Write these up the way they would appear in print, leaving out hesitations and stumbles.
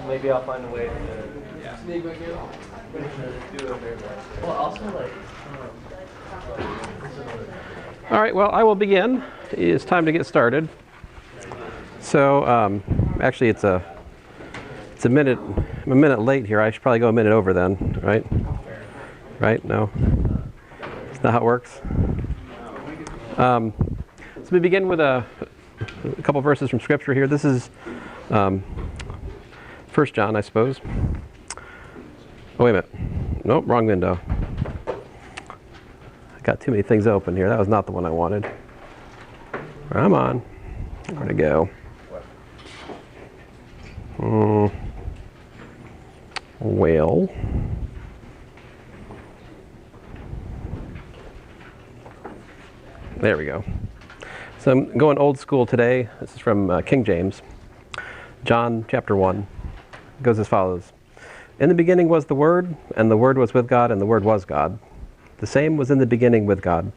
Maybe I'll find a way to sneak back in. Well, also All right, well, I will begin. It's time to get started. So, actually, it's a minute. I'm a minute late here. I should probably go a minute over then, right? Right? No, that's not how it works. So we begin with a couple verses from Scripture here. This is 1 John, I suppose. Oh, wait a minute. Nope, wrong window. I got too many things open here. That was not the one I wanted. Come on. Where'd it go? Well. There we go. So I'm going old school today. This is from King James. John chapter 1. It goes as follows. In the beginning was the Word, and the Word was with God, and the Word was God. The same was in the beginning with God.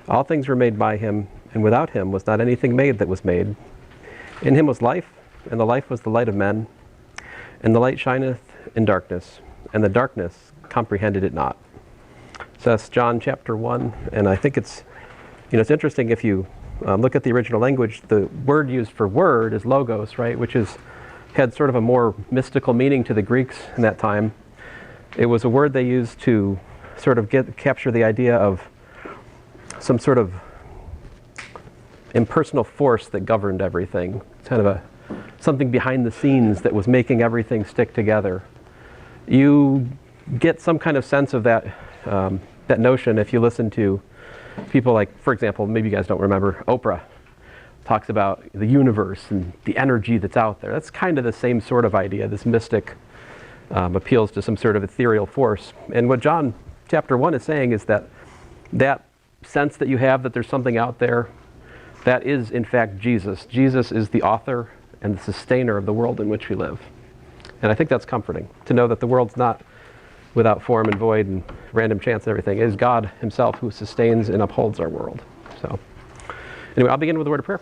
All things were made by him, and without him was not anything made that was made. In him was life, and the life was the light of men. And the light shineth in darkness, and the darkness comprehended it not. So that's John chapter 1, and I think it's it's interesting if you look at the original language, the word used for word is logos, right, which had sort of a more mystical meaning to the Greeks in that time. It was a word they used to sort of capture the idea of some sort of impersonal force that governed everything. It's kind of something behind the scenes that was making everything stick together. You get some kind of sense of that notion if you listen to people like, for example, maybe you guys don't remember, Oprah talks about the universe and the energy that's out there. That's kind of the same sort of idea. This mystic appeals to some sort of ethereal force. And what John chapter 1 is saying is that sense that you have that there's something out there, that is in fact Jesus. Jesus is the author and the sustainer of the world in which we live. And I think that's comforting, to know that the world's not without form and void and random chance and everything. It is God himself who sustains and upholds our world. So anyway, I'll begin with a word of prayer.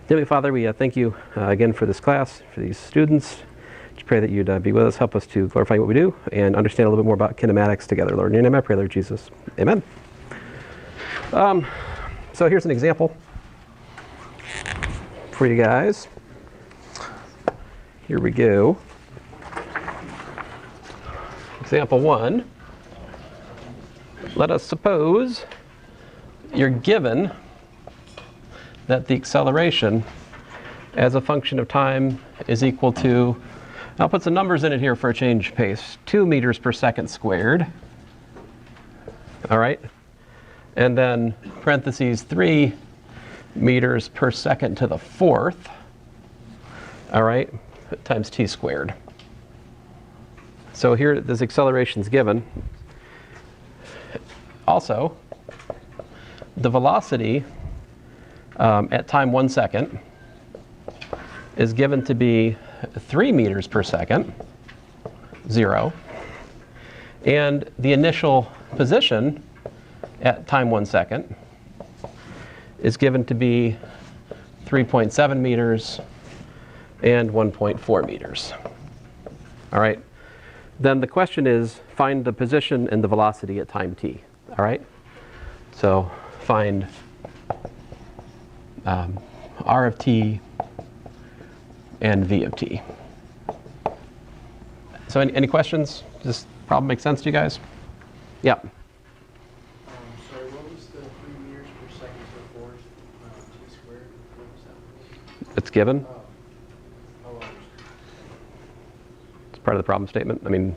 Heavenly Father, we thank you again for this class, for these students. Just pray that you'd be with us, help us to glorify what we do, and understand a little bit more about kinematics together, Lord. In your name I pray, Lord Jesus. Amen. So here's an example for you guys. Here we go. Example 1. Let us suppose you're given that the acceleration as a function of time is equal to, I'll put some numbers in it here for a change of pace, 2 meters per second squared. All right. And then parentheses 3 meters per second to the 4th. All right. Times t squared. So here this acceleration is given. Also, the velocity at time 1 second is given to be 3 meters per second, 0. And the initial position at time 1 second is given to be 3.7 meters and 1.4 meters. All right. Then the question is, find the position and the velocity at time t. All right? So find r of t and v of t. So any questions? Does this problem make sense to you guys? Yeah. Sorry, what was the 3 meters per second to the 4th t squared? What was that? It's given. Oh, It's part of the problem statement. I mean,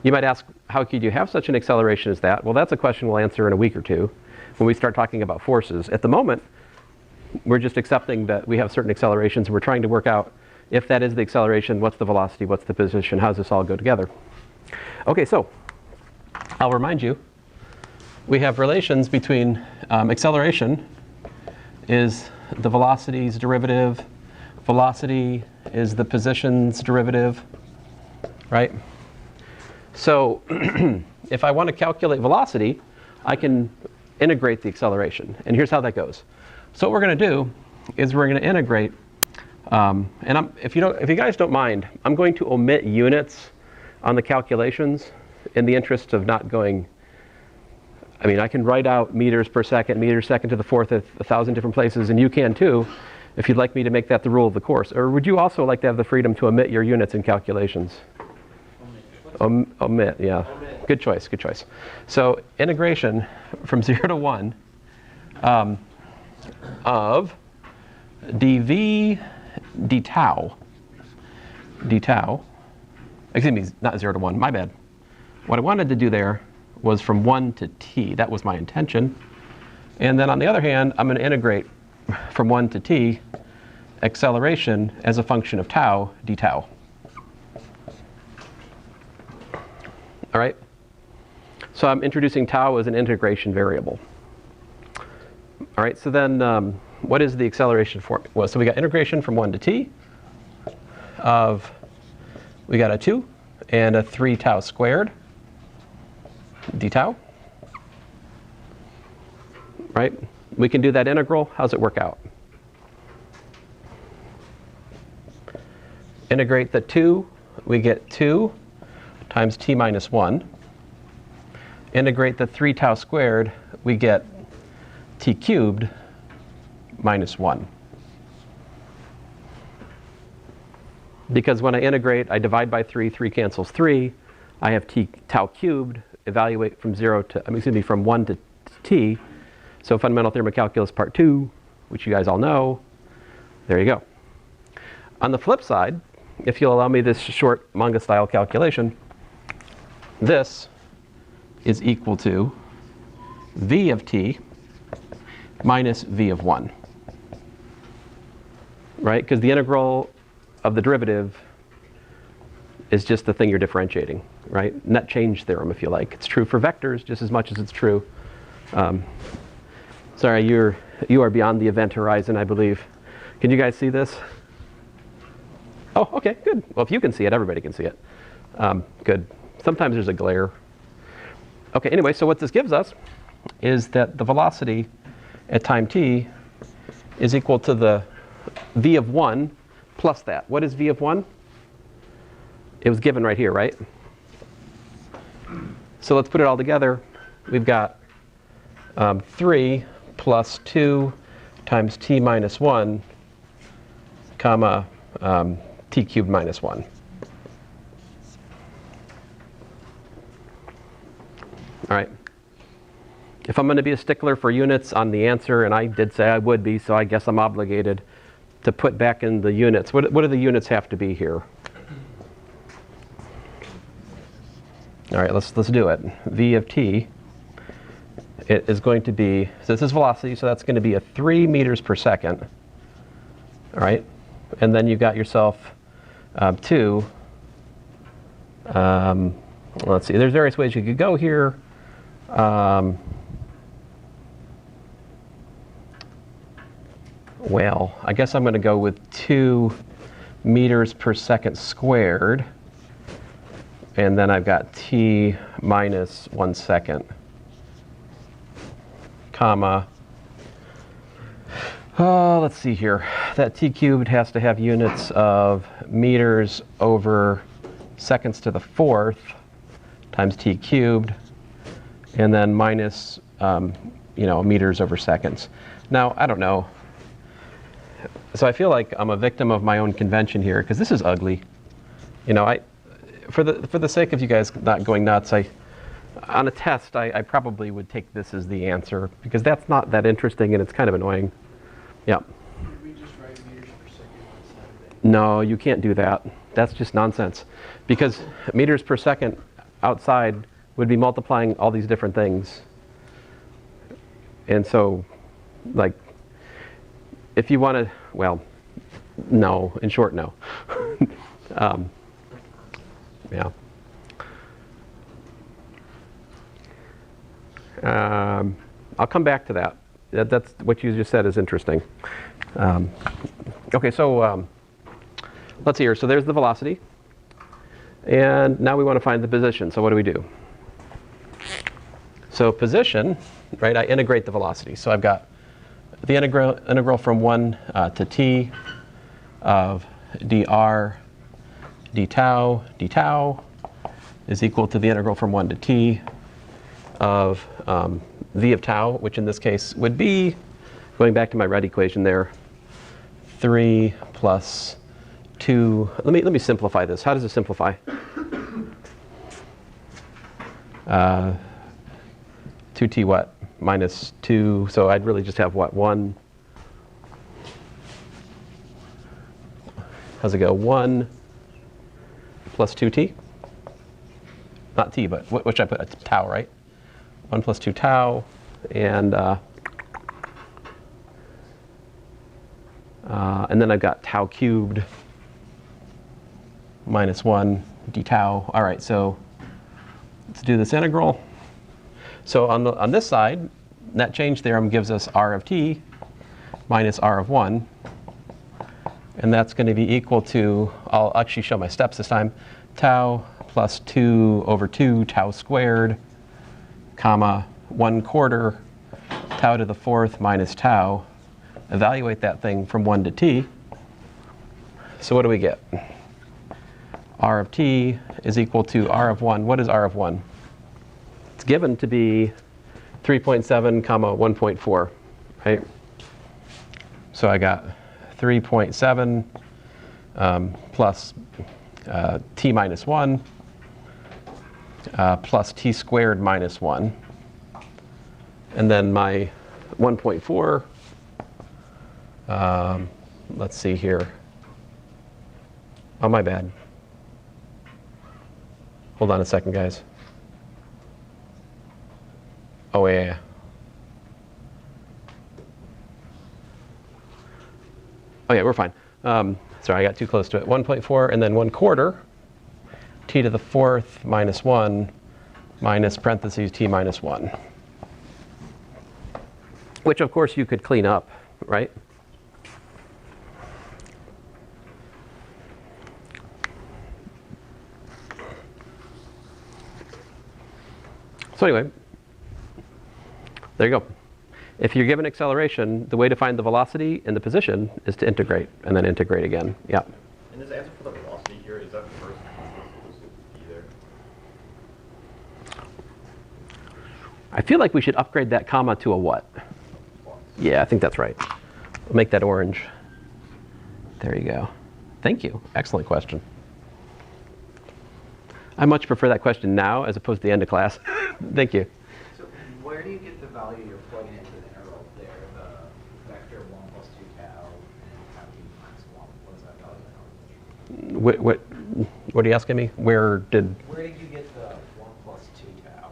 you might ask, how could you have such an acceleration as that? Well, that's a question we'll answer in a week or two when we start talking about forces. At the moment, we're just accepting that we have certain accelerations, and we're trying to work out if that is the acceleration, what's the velocity, what's the position, how does this all go together? Okay, so I'll remind you, we have relations between acceleration is the velocity's derivative, velocity is the position's derivative, right? So if I want to calculate velocity, I can integrate the acceleration. And here's how that goes. So what we're going to do is we're going to integrate And if you guys don't mind, I'm going to omit units on the calculations in the interest of not going. I mean, I can write out meters per second to the fourth at 1,000 different places, and you can too, if you'd like me to make that the rule of the course. Or would you also like to have the freedom to omit your units in calculations? Omit, yeah. Omit. Good choice, good choice. So integration from 0 to 1 of dv d tau, excuse me, not 0 to 1, my bad. What I wanted to do there was from 1 to t. That was my intention. And then on the other hand, I'm going to integrate from 1 to t acceleration as a function of tau d tau. All right? So I'm introducing tau as an integration variable. All right, so then what is the acceleration formula? Well, so we got integration from 1 to t of, we got a 2 and a 3 tau squared d tau. Right? We can do that integral. How's it work out? Integrate the 2, we get 2 times t minus 1. Integrate the 3 tau squared, we get t cubed minus 1. Because when I integrate, I divide by 3, 3 cancels 3. I have t tau cubed, evaluate from 0 to, from 1 to t. So fundamental thermocalculus part 2, which you guys all know, there you go. On the flip side, if you'll allow me this short manga style calculation, this is equal to v of t minus v of 1. Right? Because the integral of the derivative is just the thing you're differentiating, right? Net change theorem, if you like. It's true for vectors just as much as it's true. Sorry, you are beyond the event horizon, I believe. Can you guys see this? Oh, okay, good. Well, if you can see it, everybody can see it. Good. Sometimes there's a glare. Okay, anyway, so what this gives us is that the velocity at time t is equal to the v of 1 plus that. What is v of 1? It was given right here, right? So let's put it all together. We've got 3 plus 2 times t minus 1, comma, t cubed minus 1. All right. If I'm going to be a stickler for units on the answer, and I did say I would be, so I guess I'm obligated to put back in the units. What do the units have to be here? All right, let's do it. V of t, it is going to be, so this is velocity, so that's going to be a 3 meters per second. All right, and then you've got yourself 2. Let's see, there's various ways you could go here. Well, I guess I'm going to go with 2 meters per second squared. And then I've got t minus 1 second, comma. Oh, let's see here. That t cubed has to have units of meters over seconds to the 4th times t cubed, and then minus, meters over seconds. Now, I don't know. So I feel like I'm a victim of my own convention here, because this is ugly. For the sake of you guys not going nuts, on a test, I probably would take this as the answer, because that's not that interesting and it's kind of annoying. Yeah. Could we just write meters per second outside of it? No, you can't do that. That's just nonsense. Because meters per second outside would be multiplying all these different things. And so, like, if you want to, well, no, in short, no. Yeah. I'll come back to that. That's what you just said is interesting. Okay, so let's see here. So there's the velocity. And now we want to find the position. So what do we do? So position, right, I integrate the velocity. So I've got the integral from 1 to t of dr d tau is equal to the integral from 1 to t of v of tau, which in this case would be, going back to my red equation there, 3 plus 2. Let me simplify this. How does it simplify? 2t what? Minus 2. So I'd really just have what? 1. How's it go? 1 plus 2t? Not t, but what should I put? Tau, right? 1 plus 2 tau. And then I've got tau cubed minus 1 d tau. All right, so let's do this integral. So on this side, that change theorem gives us r of t minus r of 1. And that's going to be equal to, I'll actually show my steps this time, tau plus 2 over 2 tau squared, comma, 1/4 tau to the 4th minus tau. Evaluate that thing from 1 to t. So what do we get? R of t is equal to r of 1. What is r of 1? It's given to be 3.7 comma 1.4, right? So I got 3.7 plus t minus 1 plus t squared minus 1. And then my 1.4, let's see here. Oh, my bad. Hold on a second, guys. Oh, yeah. Oh, yeah, we're fine. Sorry, I got too close to it. 1.4 and then 1/4 t to the 4th minus 1 minus parentheses t minus 1. Which, of course, you could clean up, right? So anyway, there you go. If you're given acceleration, the way to find the velocity and the position is to integrate, and then integrate again. Yeah. And this answer for the velocity here, is that first supposed to be there? I feel like we should upgrade that comma to a what? Yeah, I think that's right. We'll make that orange. There you go. Thank you. Excellent question. I much prefer that question now as opposed to the end of class. Thank you. So where do you get the value you're plugging into the integral there? The vector 1 plus 2 tau and tau t minus 1. What is that value? What are you asking me? Where did you get the 1 plus 2 tau?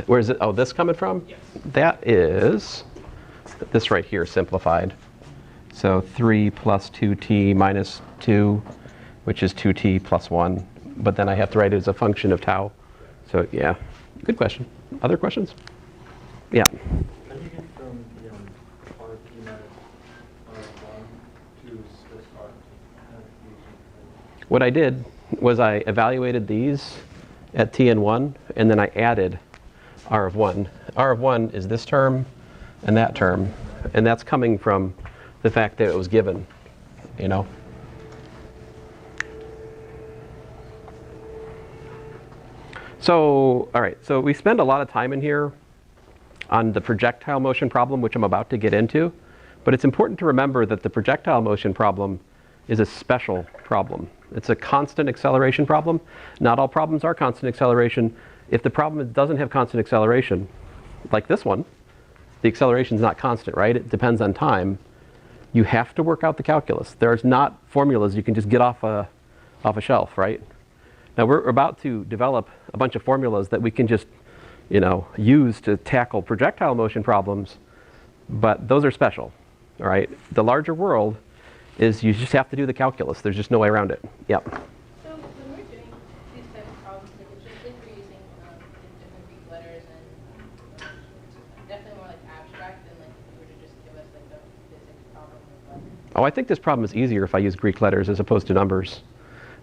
Where is it? Oh, this coming from? Yes. That is this right here simplified. So 3 plus 2t minus 2, which is 2t plus 1. But then I have to write it as a function of tau. So yeah, good question. Other questions? Yeah. How do you get from RT minus R1 to this RT? What I did was I evaluated these at t and 1, and then I added r of 1. R of 1 is this term and that term, and that's coming from the fact that it was given, you know. So, all right, so we spend a lot of time in here on the projectile motion problem, which I'm about to get into, but it's important to remember that the projectile motion problem is a special problem. It's a constant acceleration problem. Not all problems are constant acceleration. If the problem doesn't have constant acceleration, like this one, the acceleration is not constant, right? It depends on time. You have to work out the calculus. There's not formulas you can just get off a shelf, right? Now we're about to develop a bunch of formulas that we can just, use to tackle projectile motion problems, but those are special, all right? The larger world is you just have to do the calculus. There's just no way around it. Yep. So when we're doing these types of problems, like it's just like we're using different Greek letters and definitely more like abstract than like if you were to just give us like a physics problem with like. Oh, I think this problem is easier if I use Greek letters as opposed to numbers.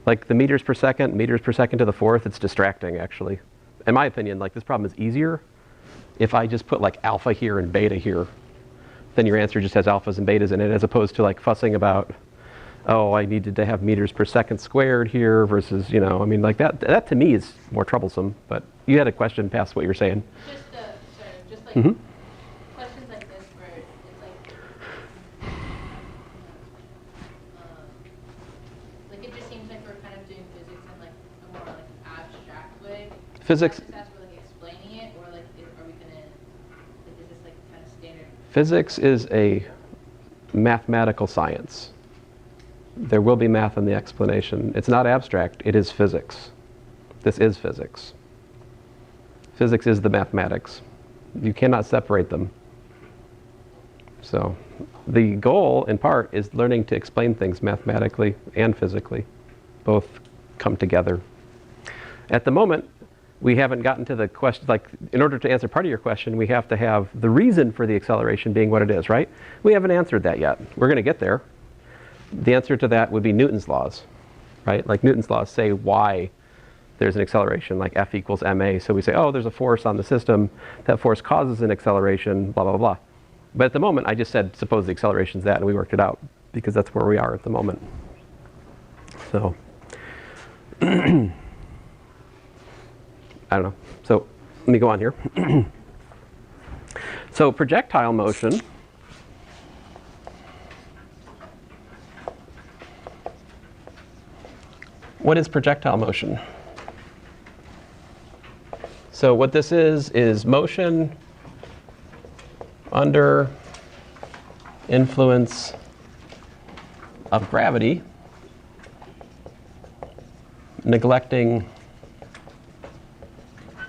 Like the meters per second to the 4th, it's distracting actually. In my opinion, like this problem is easier if I just put like alpha here and beta here. then your answer just has alphas and betas in it, as opposed to like fussing about, oh, I needed to have meters per second squared here versus, you know, I mean, like that to me is more troublesome. But you had a question past what you were saying. Just, sorry, just like Mhm. questions like this where it's like it just seems like we're kind of doing physics in like a more like abstract way. Physics. Is that for like explaining it, or like are we gonna like is this like kind of standard? Physics is a mathematical science. There will be math in the explanation. It's not abstract, it is physics. This is physics. Physics is the mathematics. You cannot separate them. So the goal, in part, is learning to explain things mathematically and physically. Both come together. At the moment, we haven't gotten to the question, like, in order to answer part of your question, we have to have the reason for the acceleration being what it is, right? We haven't answered that yet. We're going to get there. The answer to that would be Newton's laws, right? Like Newton's laws say why there's an acceleration, like F equals ma. So we say, oh, there's a force on the system. That force causes an acceleration, blah, blah, blah. But at the moment, I just said, suppose the acceleration's that, and we worked it out, because that's where we are at the moment. So, I don't know. So let me go on here. So projectile motion. What is projectile motion? So what this is motion under influence of gravity, neglecting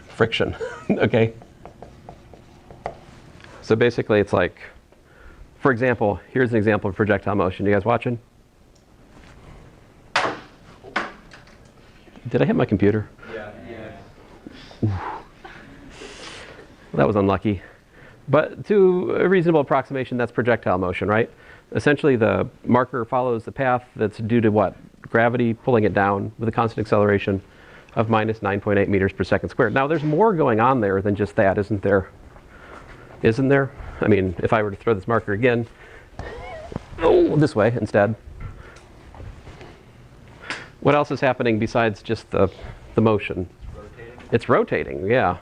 friction. Okay? So basically it's like, for example, here's an example of projectile motion. You guys watching? Did I hit my computer? Yeah. That was unlucky. But to a reasonable approximation, that's projectile motion, right? Essentially, the marker follows the path that's due to what? Gravity pulling it down with a constant acceleration of minus 9.8 meters per second squared. Now, there's more going on there than just that, isn't there? Isn't there? I mean, if I were to throw this marker again, oh, this way instead. What else is happening besides just the motion? It's rotating, yeah.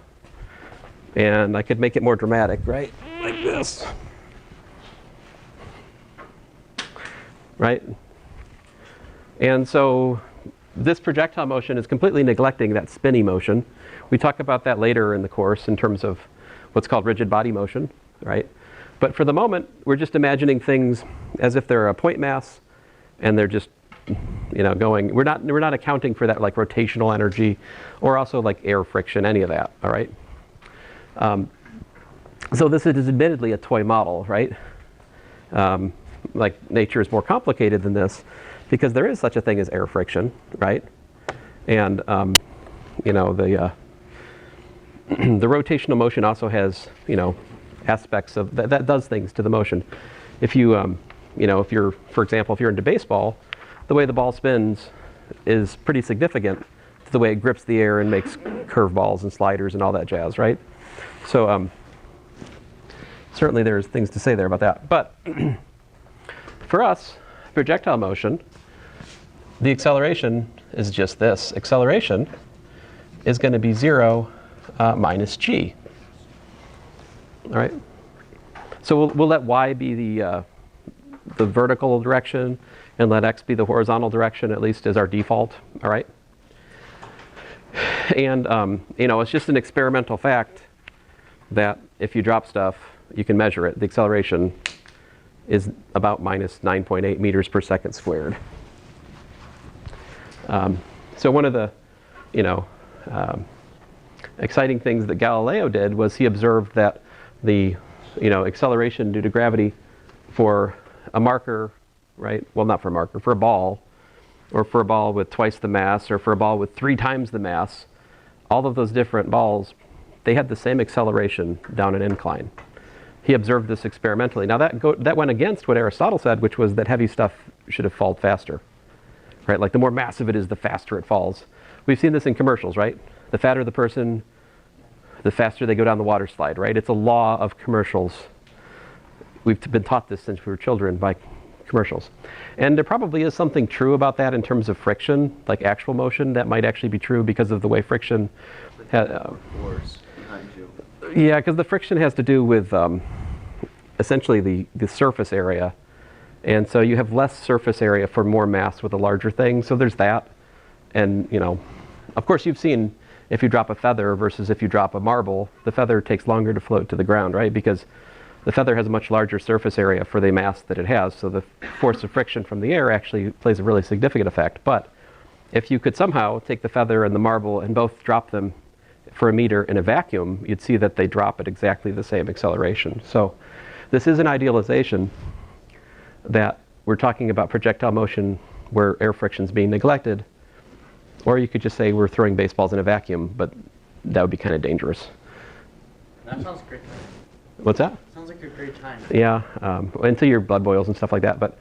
And I could make it more dramatic, right? Like this. Right? And so this projectile motion is completely neglecting that spinny motion. We talk about that later in the course in terms of what's called rigid body motion, right? But for the moment, we're just imagining things as if they're a point mass and they're just, you know, going. We're not accounting for that like rotational energy or also like air friction, any of that, all right? So this is admittedly a toy model, right? Like nature is more complicated than this because there is such a thing as air friction, right? And you know, the rotational motion also has, you know, aspects of that does things to the motion. If you you know, if you're, for example, if you're into baseball, the way the ball spins is pretty significant to the way it grips the air and makes curveballs and sliders and all that jazz, right? So certainly there's things to say there about that. But for us, projectile motion, the acceleration is just this. Acceleration is going to be 0 minus g. All right? So we'll let y be the vertical direction and let x be the horizontal direction, at least as our default. All right? And you know, it's just an experimental fact that if you drop stuff, you can measure it. The acceleration is about minus 9.8 meters per second squared. So one of the, you know, exciting things that Galileo did was he observed that the, you know, acceleration due to gravity for a marker, right? Well, not for a marker, for a ball, or for a ball with twice the mass, or for a ball with 3 times the mass, all of those different balls, they had the same acceleration down an incline. He observed this experimentally. Now that went against what Aristotle said, which was that heavy stuff should have fallen faster, right? Like the more massive it is, the faster it falls. We've seen this in commercials, right? The fatter the person, the faster they go down the water slide, right? It's a law of commercials. we've been taught this since we were children by commercials. And there probably is something true about that in terms of friction, like actual motion. That might actually be true because of the way friction Force behind you. yeah, because the friction has to do with essentially the surface area. And so you have less surface area for more mass with a larger thing. So there's that. And, you know, of course you've seen if you drop a feather versus if you drop a marble, the feather takes longer to float to the ground, right? Because the feather has a much larger surface area for the mass that it has. So the force of friction from the air actually plays a really significant effect. But if you could somehow take the feather and the marble and both drop them for a meter in a vacuum, you'd see that they drop at exactly the same acceleration. So this is an idealization that we're talking about projectile motion where air friction is being neglected. Or you could just say we're throwing baseballs in a vacuum, but that would be kind of dangerous. That sounds great. What's that? Sounds like a great time. Yeah, until your blood boils and stuff like that. But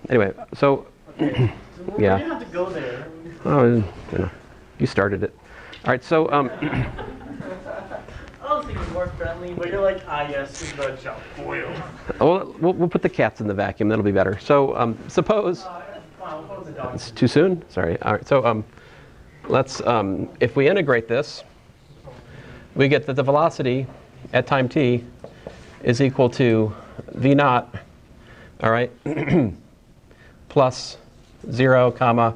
anyway, so Okay. So we're Yeah. gonna have to go there. oh, you know, you started it. All right, so I was thinking more friendly, but you're like, yes, the shall boil. we'll put the cats in the vacuum. That'll be better. So suppose Wow, what was the dog? it's too soon. Sorry. All right. So let's if we integrate this, we get that the velocity at time t is equal to v naught. All right. Plus 0, comma,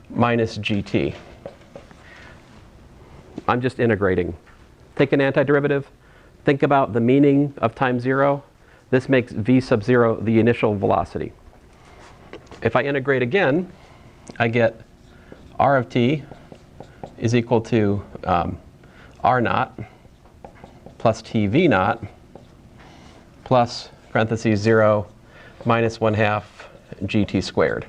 minus gt. I'm just integrating. Take an antiderivative. Think about the meaning of time 0. This makes v sub 0 the initial velocity. If I integrate again, I get r of t is equal to r naught plus t v naught plus parentheses 0 minus 1/2 gt squared.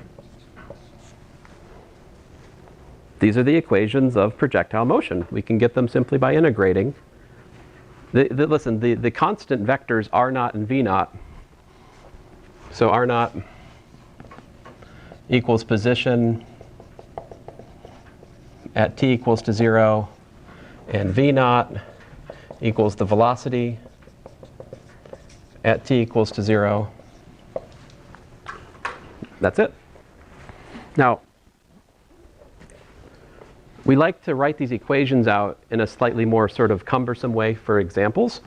These are the equations of projectile motion. We can get them simply by integrating. Listen, the constant vectors r naught and v naught. So r naught equals position at t equals to 0, and v naught equals the velocity at t equals to 0. That's it. Now, we like to write these equations out in a slightly more sort of cumbersome way for examples.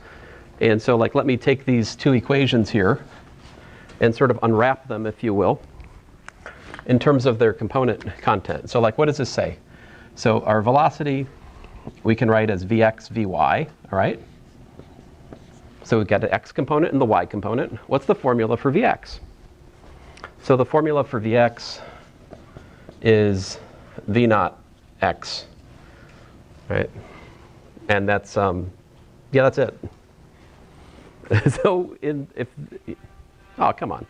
And so like let me take these two equations here and sort of unwrap them, if you will, in terms of their component content. So like what does this say? So our velocity we can write as vx, vy, all right? So we've got the x component and the y component. What's the formula for vx? So the formula for vx is v naught x, right? And that's, yeah, that's it. So oh, come on.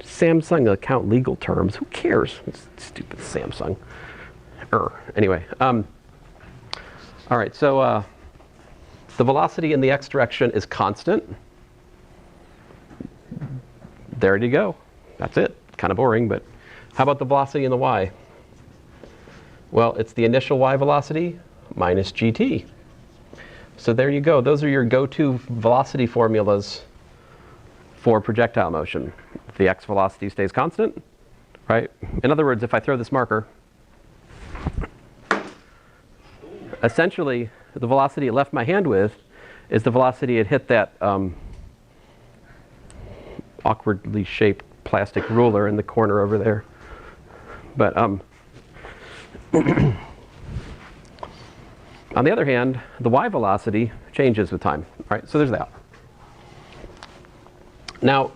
Samsung account legal terms. Who cares? Stupid Samsung. Anyway, all right. So the velocity in the x direction is constant. There you go. That's it. Kind of boring, but how about the velocity in the y? Well, it's the initial y velocity minus gt. So there you go. Those are your go-to velocity formulas for projectile motion. The x velocity stays constant, right? In other words, if I throw this marker, essentially the velocity it left my hand with is the velocity it hit that awkwardly shaped plastic ruler in the corner over there. But on the other hand, the y velocity changes with time. All right, so there's that. Now,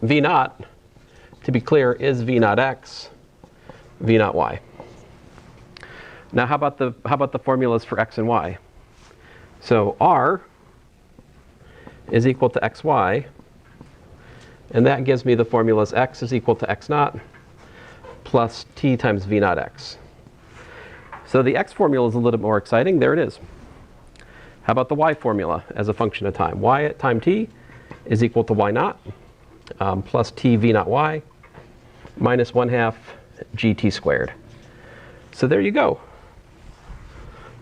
v naught, to be clear, is v naught x, v naught y. Now, how about the formulas for x and y? So r is equal to xy, and that gives me the formulas x is equal to x naught plus t times v naught x. So the x formula is a little bit more exciting. There it is. How about the y formula as a function of time? Y at time t is equal to y naught plus t v naught y minus 1/2 gt squared. So there you go.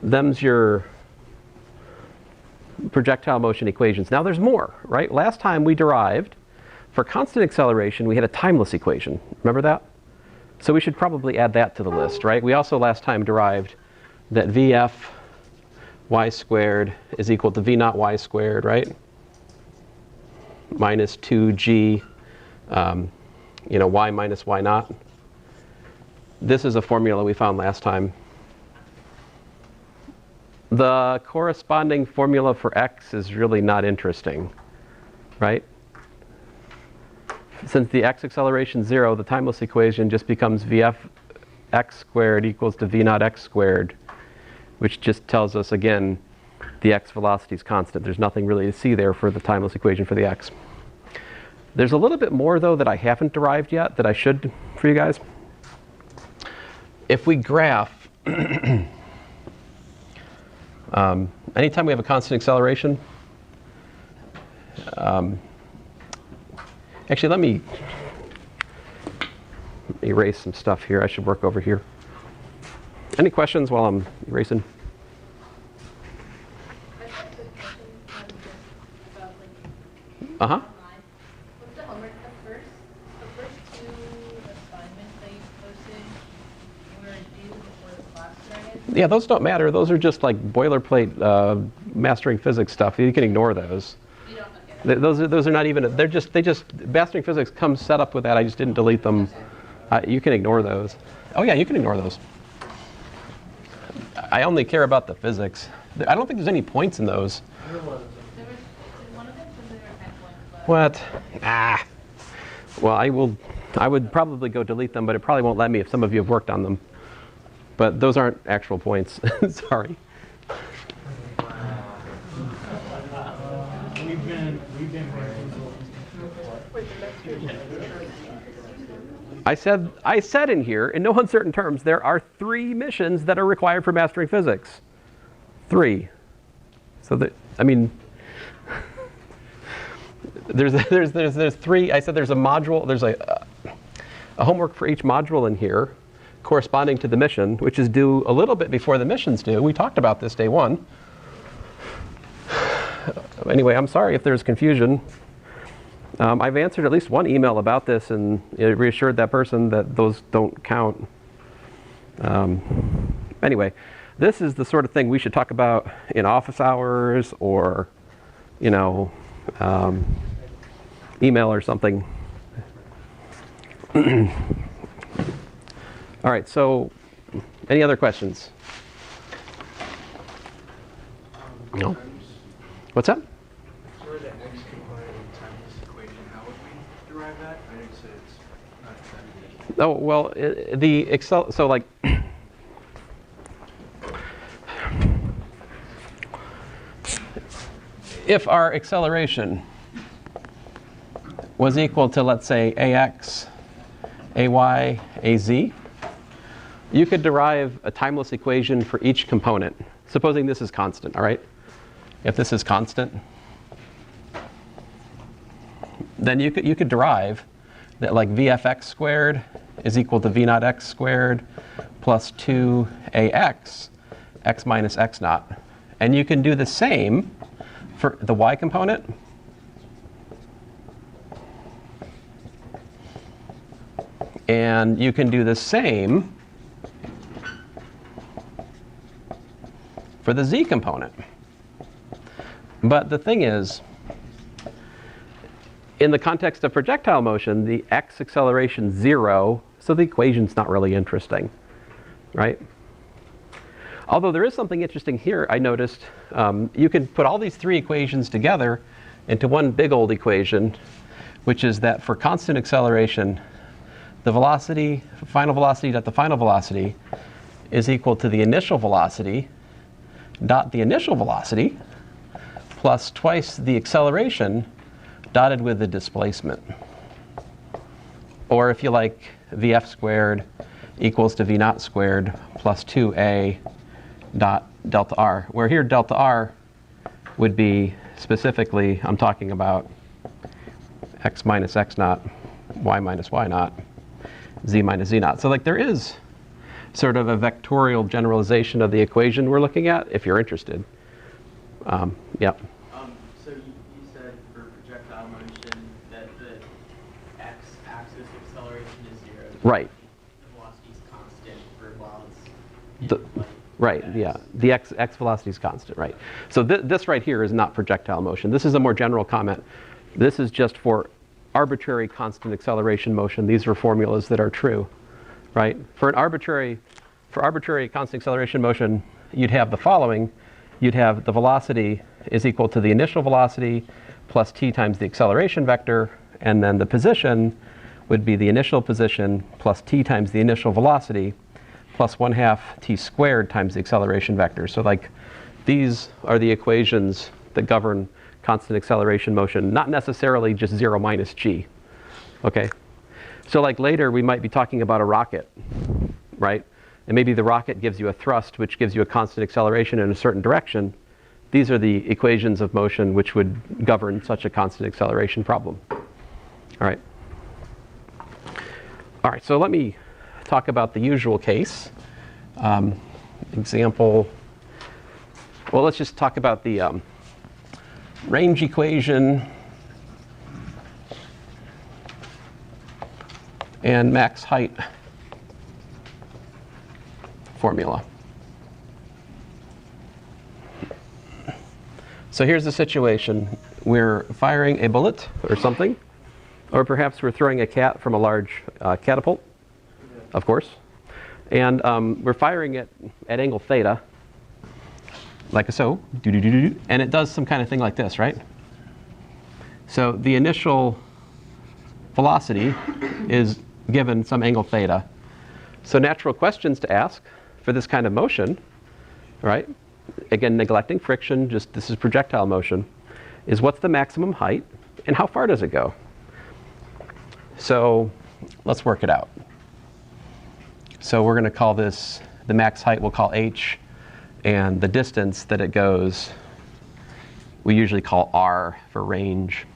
Them's your projectile motion equations. Now there's more, right? Last time we derived, for constant acceleration, we had a timeless equation. Remember that? So we should probably add that to the list, right? We also last time derived that Vf y squared is equal to V naught y squared, right? Minus 2g, y minus y naught. This is a formula we found last time. The corresponding formula for x is really not interesting, right? Since the x acceleration is 0, the timeless equation just becomes Vf x squared equals to V naught x squared, which just tells us, again, the x velocity is constant. There's nothing really to see there for the timeless equation for the x. There's a little bit more, though, that I haven't derived yet that I should for you guys. If we graph, anytime we have a constant acceleration, actually, let me erase some stuff here. I should work over here. Any questions while I'm erasing? Uh-huh. What's the homework? The first two assignments that you posted were due before the class started? Yeah, those don't matter. Those are just like boilerplate mastering physics stuff. You can ignore those. You don't look at it. Those are not even. They just mastering physics comes set up with that. I just didn't delete them. You can ignore those. Oh yeah, you can ignore those. I only care about the physics. I don't think there's any points in those. There was, in one of them, there were 10 points, but What? Well, I would probably go delete them, but it probably won't let me if some of you have worked on them. But those aren't actual points. Sorry. We've been I said in here, in no uncertain terms, there are 3 missions that are required for mastering physics. 3. So I mean, there's 3. I said there's a module. There's a homework for each module in here, corresponding to the mission, which is due a little bit before the mission's due. We talked about this day 1. Anyway, I'm sorry if there's confusion. I've answered at least one email about this and reassured that person that those don't count. Anyway, this is the sort of thing we should talk about in office hours or, email or something. All right, so any other questions? No? What's that? For the x component in the timeless equation, how would we derive that? I know you said it's not 70. Oh, well, so like, if our acceleration was equal to, let's say, ax, ay, az, you could derive a timeless equation for each component, supposing this is constant, all right? If this is constant, then you could derive that like Vfx squared is equal to V naught x squared plus 2ax, x minus x naught. And you can do the same for the y component. And you can do the same for the z component. But the thing is, in the context of projectile motion, the x acceleration 0, so the equation's not really interesting, right? Although there is something interesting here, I noticed. You can put all these 3 equations together into one big old equation, which is that for constant acceleration, the velocity, final velocity dot the final velocity, is equal to the initial velocity dot the initial velocity plus twice the acceleration dotted with the displacement. Or if you like, Vf squared equals to V naught squared plus 2a dot delta r, where here delta r would be specifically, I'm talking about x minus x naught, y minus y naught, z minus z naught. So like there is sort of a vectorial generalization of the equation we're looking at, if you're interested. Yeah. So you said for projectile motion that the x-axis acceleration is 0. Right. The velocity is constant for while The- it's like Right, yeah. The x velocity is constant, right. So this right here is not projectile motion. This is a more general comment. This is just for arbitrary constant acceleration motion. These are formulas that are true, right? For arbitrary constant acceleration motion, you'd have the following. You'd have the velocity is equal to the initial velocity plus t times the acceleration vector, and then the position would be the initial position plus t times the initial velocity plus 1/2 t squared times the acceleration vector. So like these are the equations that govern constant acceleration motion, not necessarily just 0 minus g. Okay? So like later we might be talking about a rocket, right? And maybe the rocket gives you a thrust which gives you a constant acceleration in a certain direction. These are the equations of motion which would govern such a constant acceleration problem. All right. All right, so let me talk about the usual case. Example, well, let's just talk about the range equation and max height formula. So here's the situation. We're firing a bullet or something, or perhaps we're throwing a cat from a large catapult, of course. And we're firing it at angle theta, like so, and it does some kind of thing like this, right? So the initial velocity is given some angle theta. So natural questions to ask for this kind of motion, right? Again, neglecting friction, just this is projectile motion, is what's the maximum height and how far does it go? So let's work it out. So we're going to call this, the max height we'll call h, and the distance that it goes we usually call r for range.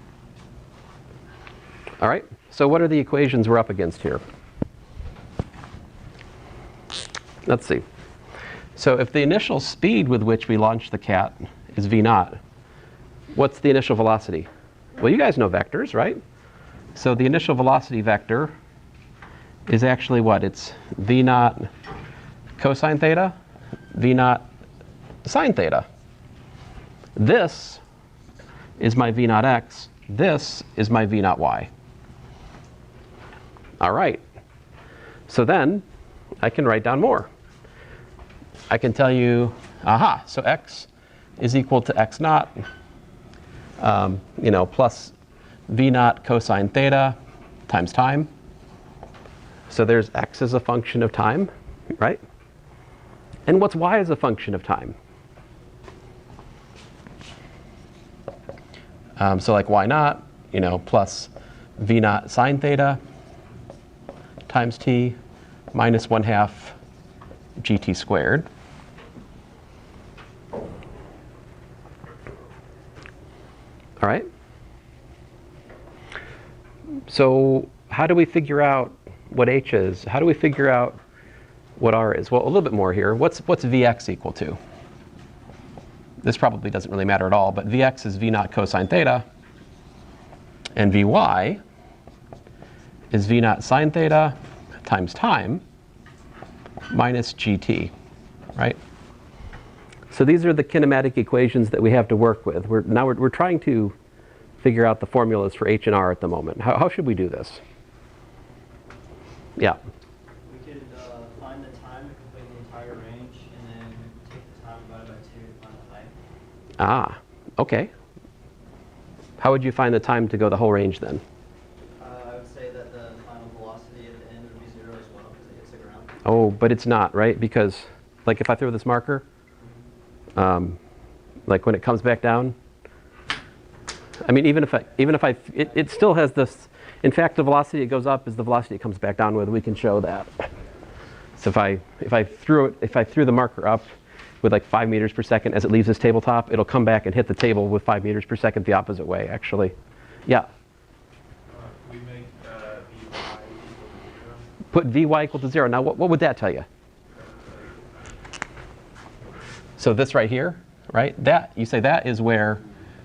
All right, so what are the equations we're up against here? Let's see. So if the initial speed with which we launch the cat is v naught, what's the initial velocity? Well, you guys know vectors, right? So the initial velocity vector is actually what? It's v naught cosine theta, v naught sine theta. This is my v naught x. This is my v naught y. All right. So then I can write down more. I can tell you, aha, so x is equal to x naught, plus v naught cosine theta times time. So there's x as a function of time, right? And what's y as a function of time? So like y naught, plus v naught sine theta times t minus 1/2 gt squared. All right. So how do we figure out what h is? How do we figure out what r is? Well, a little bit more here. What's vx equal to? This probably doesn't really matter at all, but vx is v naught cosine theta, and vy is v naught sine theta times time minus gt, right? So these are the kinematic equations that we have to work with. We're trying to figure out the formulas for h and r at the moment. How should we do this? Yeah. We could find the time to complete the entire range, and then take the time divided by 2 to find the height. Ah, okay. How would you find the time to go the whole range then? I would say that the final velocity at the end would be 0 as well, because it hits the ground. Oh, but it's not, right? Because, like, if I throw this marker, like when it comes back down, I mean, it still has this. In fact, the velocity it goes up is the velocity it comes back down with. We can show that. So if I threw the marker up with like 5 meters per second as it leaves this tabletop, it'll come back and hit the table with 5 meters per second the opposite way, actually. Yeah. We make Vy equal to 0. Put Vy equal to 0. Now, what would that tell you? So this right here, right? That, you say that is where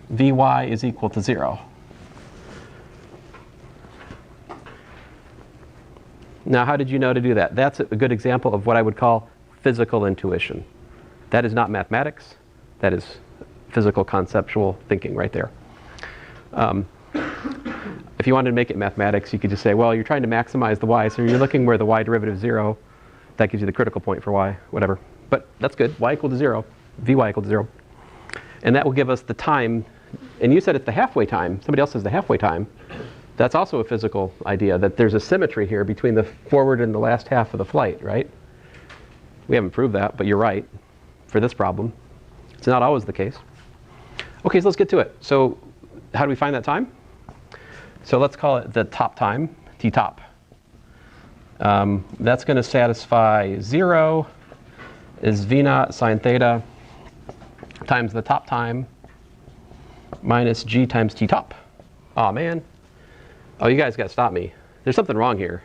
Vy is equal to 0. Now, how did you know to do that? That's a good example of what I would call physical intuition. That is not mathematics. That is physical conceptual thinking right there. If you wanted to make it mathematics, you could just say, well, you're trying to maximize the y, so you're looking where the y derivative is 0. That gives you the critical point for y, whatever. But that's good. Y equal to 0. Vy equal to 0. And that will give us the time. And you said it's the halfway time. Somebody else says the halfway time. That's also a physical idea, that there's a symmetry here between the forward and the last half of the flight, right? We haven't proved that, but you're right for this problem. It's not always the case. Okay, so let's get to it. So how do we find that time? So let's call it the top time, t top. That's going to satisfy 0 is v naught sine theta times the top time minus g times t top. Oh man. Oh, you guys got to stop me. There's something wrong here.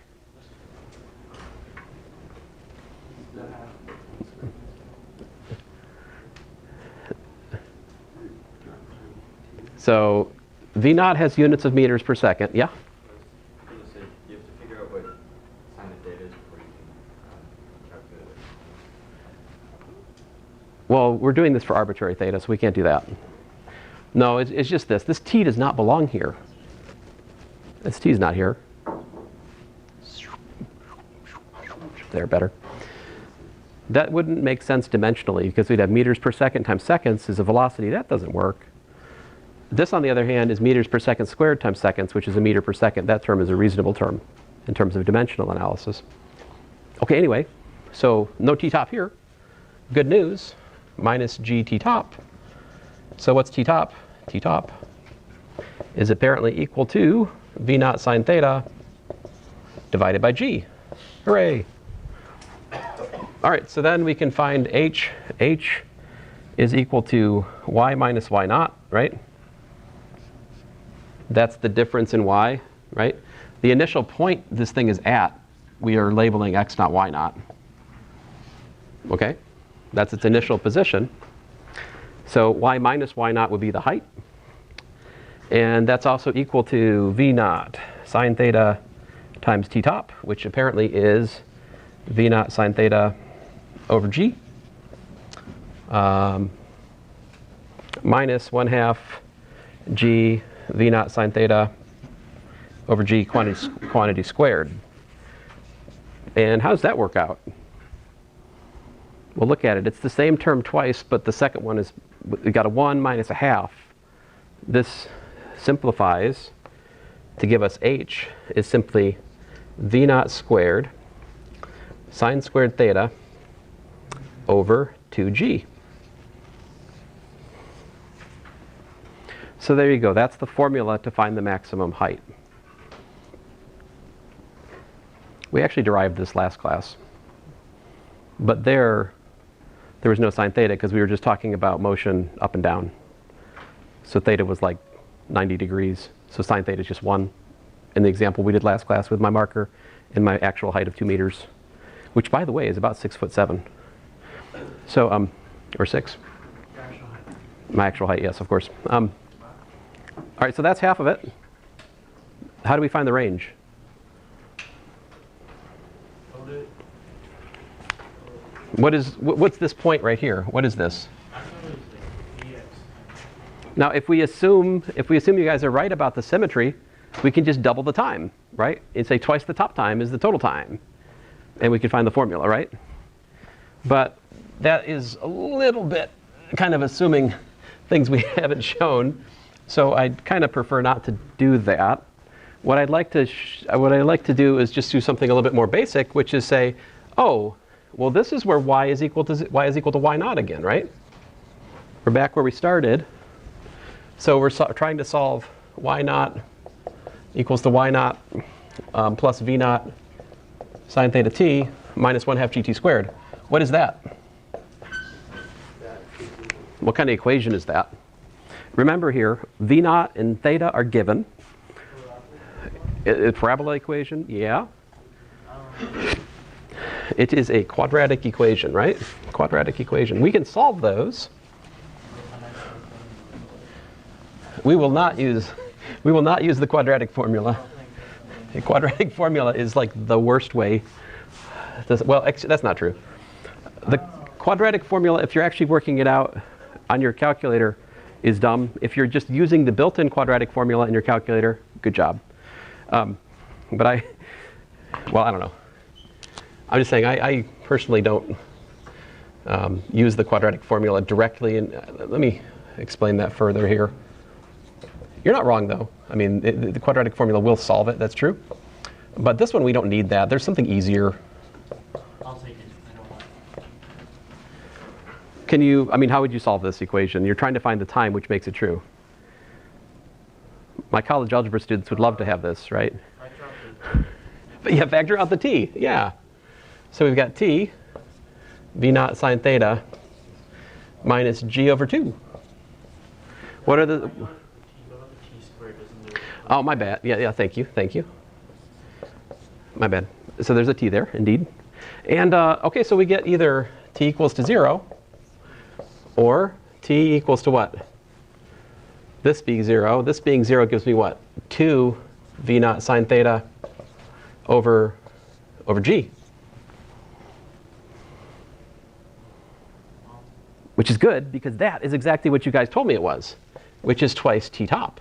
So v naught has units of meters per second. Yeah? I was gonna say, you have to figure out what sine of theta is before you can calculate it. Well, we're doing this for arbitrary theta, so we can't do that. No, it's just this. This t does not belong here. This t is not here. There, better. That wouldn't make sense dimensionally, because we'd have meters per second times seconds is a velocity. That doesn't work. This, on the other hand, is meters per second squared times seconds, which is a meter per second. That term is a reasonable term in terms of dimensional analysis. Okay, anyway, so no t-top here. Good news, minus g t-top. So what's t-top? T-top is apparently equal to v naught sine theta divided by g. Hooray! All right, so then we can find h. H is equal to y minus y naught, right? That's the difference in y, right? The initial point this thing is at, we are labeling x naught, y naught. Okay? That's its initial position. So y minus y naught would be the height. And that's also equal to v naught sine theta times t top, which apparently is v naught sine theta over g. Minus 1/2 g v naught sine theta over g quantity squared. And how does that work out? Well, look at it. It's the same term twice, but the second one is, we got a 1 minus a half. This simplifies to give us h is simply v naught squared sine squared theta over 2g. So there you go. That's the formula to find the maximum height. We actually derived this last class. But there was no sine theta because we were just talking about motion up and down. So theta was like 90 degrees. So sine theta is just 1 in the example we did last class with my marker and my actual height of 2 meters, which, by the way, is about 6'7". So, or 6. My actual height, yes, of course. All right, so that's half of it. How do we find the range? What's this point right here? What is this? Now, if we assume you guys are right about the symmetry, we can just double the time, right? And say twice the top time is the total time. And we can find the formula, right? But that is a little bit kind of assuming things we haven't shown. So I'd kind of prefer not to do that. What I'd like to do is just do something a little bit more basic, which is say, oh, well, this is where y is equal to y naught again, right? We're back where we started. So we're trying to solve y naught equals to y naught plus v naught sine theta t minus 1/2 gt squared. What is that? What kind of equation is that? Remember here, v naught and theta are given. A parabola equation, yeah. It is a quadratic equation, right? Quadratic equation. We can solve those. We will not use the quadratic formula. A quadratic formula is like the worst way. Well, actually, that's not true. The quadratic formula, if you're actually working it out on your calculator, is dumb. If you're just using the built-in quadratic formula in your calculator, good job. But I don't know. I'm just saying I personally don't use the quadratic formula directly. And let me explain that further here. You're not wrong, though. I mean, the quadratic formula will solve it. That's true. But this one, we don't need that. There's something easier. I'll take it. I don't want it. Can you, I mean, how would you solve this equation? You're trying to find the time, which makes it true. My college algebra students would love to have this, right? Factor out the But yeah, factor out the t. Yeah. So we've got t, v naught sine theta, minus g over 2. What are the... T squared doesn't do it. Oh, my bad. Yeah, thank you. My bad. So there's a t there, indeed. And, okay, so we get either t equals to 0, or t equals to what? This being 0. This being 0 gives me what? 2 v naught sine theta over g. Which is good, because that is exactly what you guys told me it was, which is twice t top.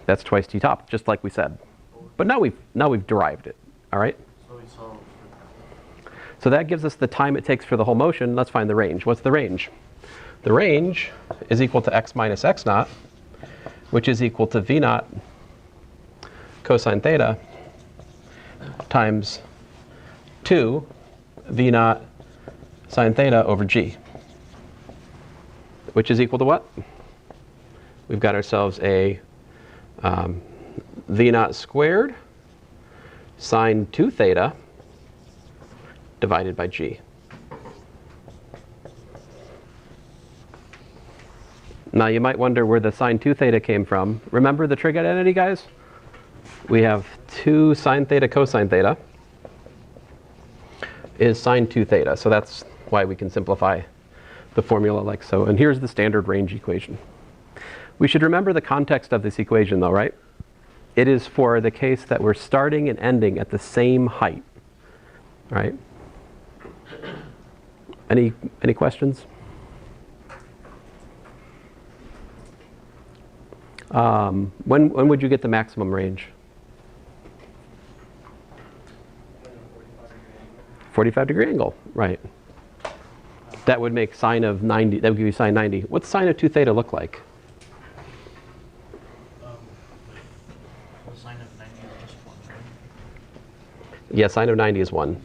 That's twice t top, just like we said. But now we've derived it, all right? So we solve for So that gives us the time it takes for the whole motion. Let's find the range. What's the range? The range is equal to x minus x naught, which is equal to v naught cosine theta times 2 v naught sine theta over g, which is equal to what? We've got ourselves a v naught squared sine 2 theta divided by g. Now you might wonder where the sine 2 theta came from. Remember the trig identity, guys? We have 2 sine theta cosine theta is sine 2 theta. So that's why we can simplify the formula like so. And here's the standard range equation. We should remember the context of this equation, though, right? It is for the case that we're starting and ending at the same height, right? Any questions? When would you get the maximum range? 45-degree angle, right. That would make sine of 90, that would give you sine 90. What's sine of 2 theta look like? the sine of 90 is just 1, right? Yeah, sine of 90 is 1.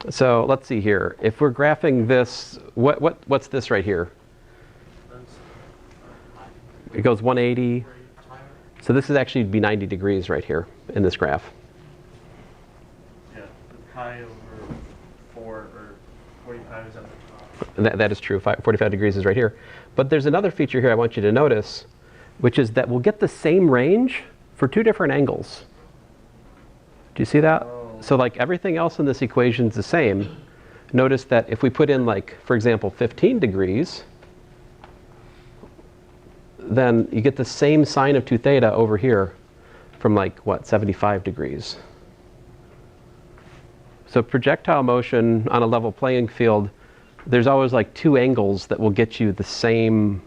So let's see here. If we're graphing this, what's this right here? It goes 180. So this is actually be 90 degrees right here in this graph. Yeah, the pi over 4 or 45 is at the top. That is true. 45 degrees is right here. But there's another feature here I want you to notice, which is that we'll get the same range for 2 different angles. Do you see that? Oh. So like everything else in this equation is the same. Notice that if we put in, like, for example, 15 degrees, then you get the same sine of 2 theta over here from, like, what, 75 degrees. So projectile motion on a level playing field, there's always like 2 angles that will get you the same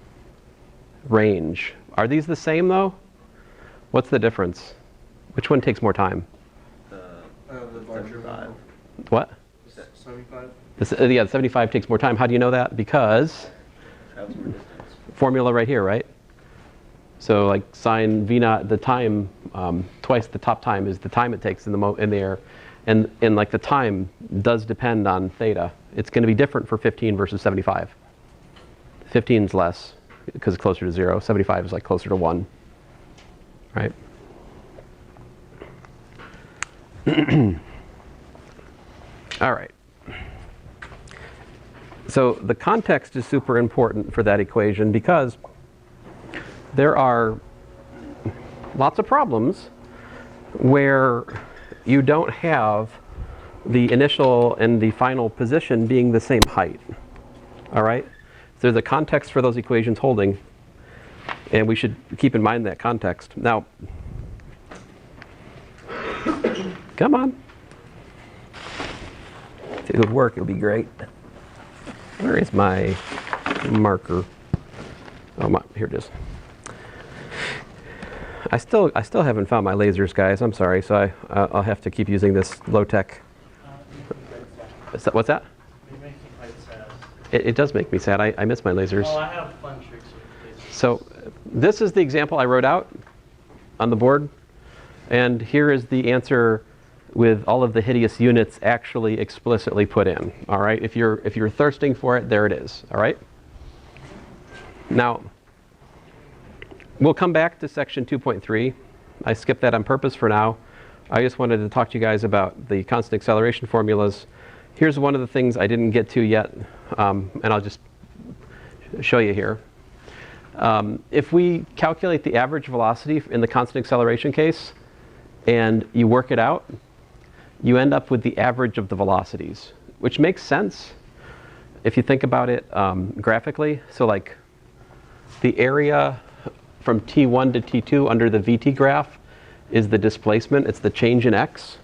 range. Are these the same, though? What's the difference? Which one takes more time? The larger one. What? 75? Yeah, the 75 takes more time. How do you know that? Because Travels more distance. formula right here, right? So like sine v naught, the time, twice the top time is the time it takes in the air. And like the time does depend on theta. It's going to be different for 15 versus 75. 15 is less because it's closer to 0. 75 is like closer to 1, right? All right. So the context is super important for that equation because there are lots of problems where you don't have the initial and the final position being the same height. All right? There's a context for those equations holding, and we should keep in mind that context. Now, come on. If it would work, it would be great. Where is my marker? Oh, here it is. I still haven't found my lasers, guys. I'm sorry. So I'll have to keep using this low-tech. What's that? It makes me quite sad. It does make me sad. I miss my lasers. Oh, I have fun tricks with lasers. So this is the example I wrote out on the board. And here is the answer with all of the hideous units actually explicitly put in. All right? If you're thirsting for it, there it is. All right? Now, we'll come back to section 2.3. I skipped that on purpose for now. I just wanted to talk to you guys about the constant acceleration formulas. Here's one of the things I didn't get to yet, and I'll just show you here. If we calculate the average velocity in the constant acceleration case, and you work it out, you end up with the average of the velocities, which makes sense if you think about it graphically. So like the area from T1 to T2 under the VT graph is the displacement. It's the change in x.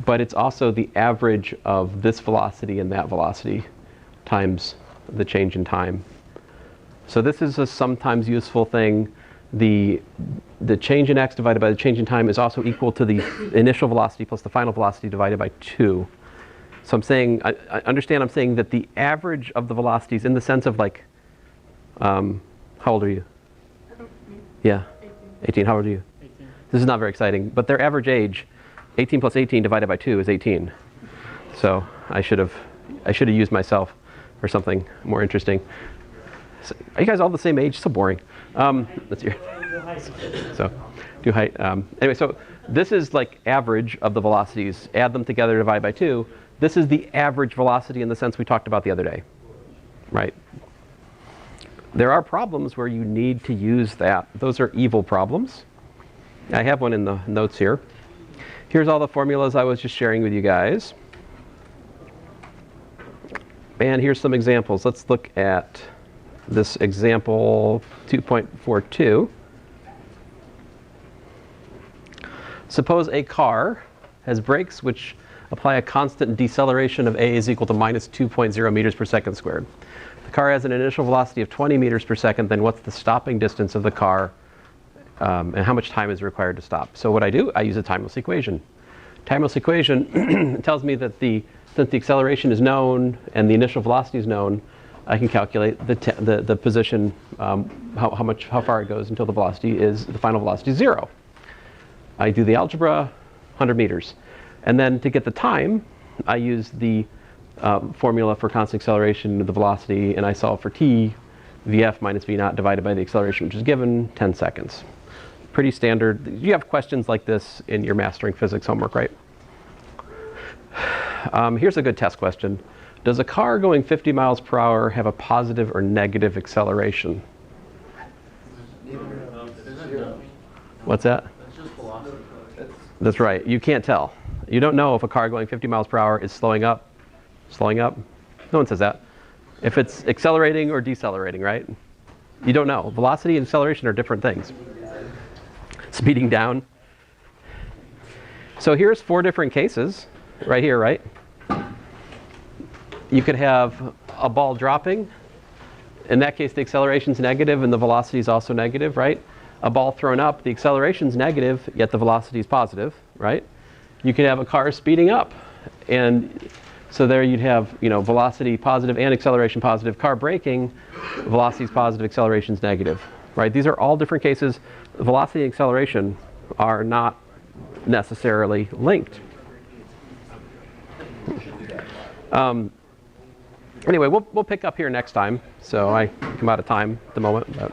But it's also the average of this velocity and that velocity times the change in time. So this is a sometimes useful thing. The change in x divided by the change in time is also equal to the initial velocity plus the final velocity divided by 2. So I'm saying, I understand I'm saying that the average of the velocities in the sense of like, how old are you? Yeah, 18. How old are you? 18. This is not very exciting, but their average age, 18 plus 18 divided by 2 is 18. So I should have used myself or something more interesting. So, are you guys all the same age? So boring. Let's hear. So do height. Anyway, so this is like average of the velocities. Add them together, divide by 2. This is the average velocity in the sense we talked about the other day, right? There are problems where you need to use that. Those are evil problems. I have one in the notes here. Here's all the formulas I was just sharing with you guys. And here's some examples. Let's look at this example 2.42. Suppose a car has brakes which apply a constant deceleration of a is equal to minus 2.0 meters per second squared. The car has an initial velocity of 20 meters per second, then what's the stopping distance of the car and how much time is required to stop? So what I do, I use a timeless equation. Timeless equation tells me that since the acceleration is known and the initial velocity is known, I can calculate the position, how far it goes until the final velocity is 0. I do the algebra, 100 meters. And then to get the time, I use the formula for constant acceleration of the velocity, and I solve for t, vf minus v naught divided by the acceleration, which is given, 10 seconds. Pretty standard. You have questions like this in your mastering physics homework, right? Here's a good test question. Does a car going 50 miles per hour have a positive or negative acceleration? What's that? That's just velocity. That's right. You can't tell. You don't know if a car going 50 miles per hour is slowing up. No one says that. If it's accelerating or decelerating, right? You don't know. Velocity and acceleration are different things. Speeding down. So here's 4 different cases right here, right? You could have a ball dropping. In that case, the acceleration is negative and the velocity is also negative, right? A ball thrown up, the acceleration is negative, yet the velocity is positive, right? You could have a car speeding up, and so there you'd have, velocity positive and acceleration positive. Car braking, velocity is positive, acceleration is negative, right? These are all different cases. Velocity and acceleration are not necessarily linked. Anyway, we'll pick up here next time. So I come out of time at the moment. But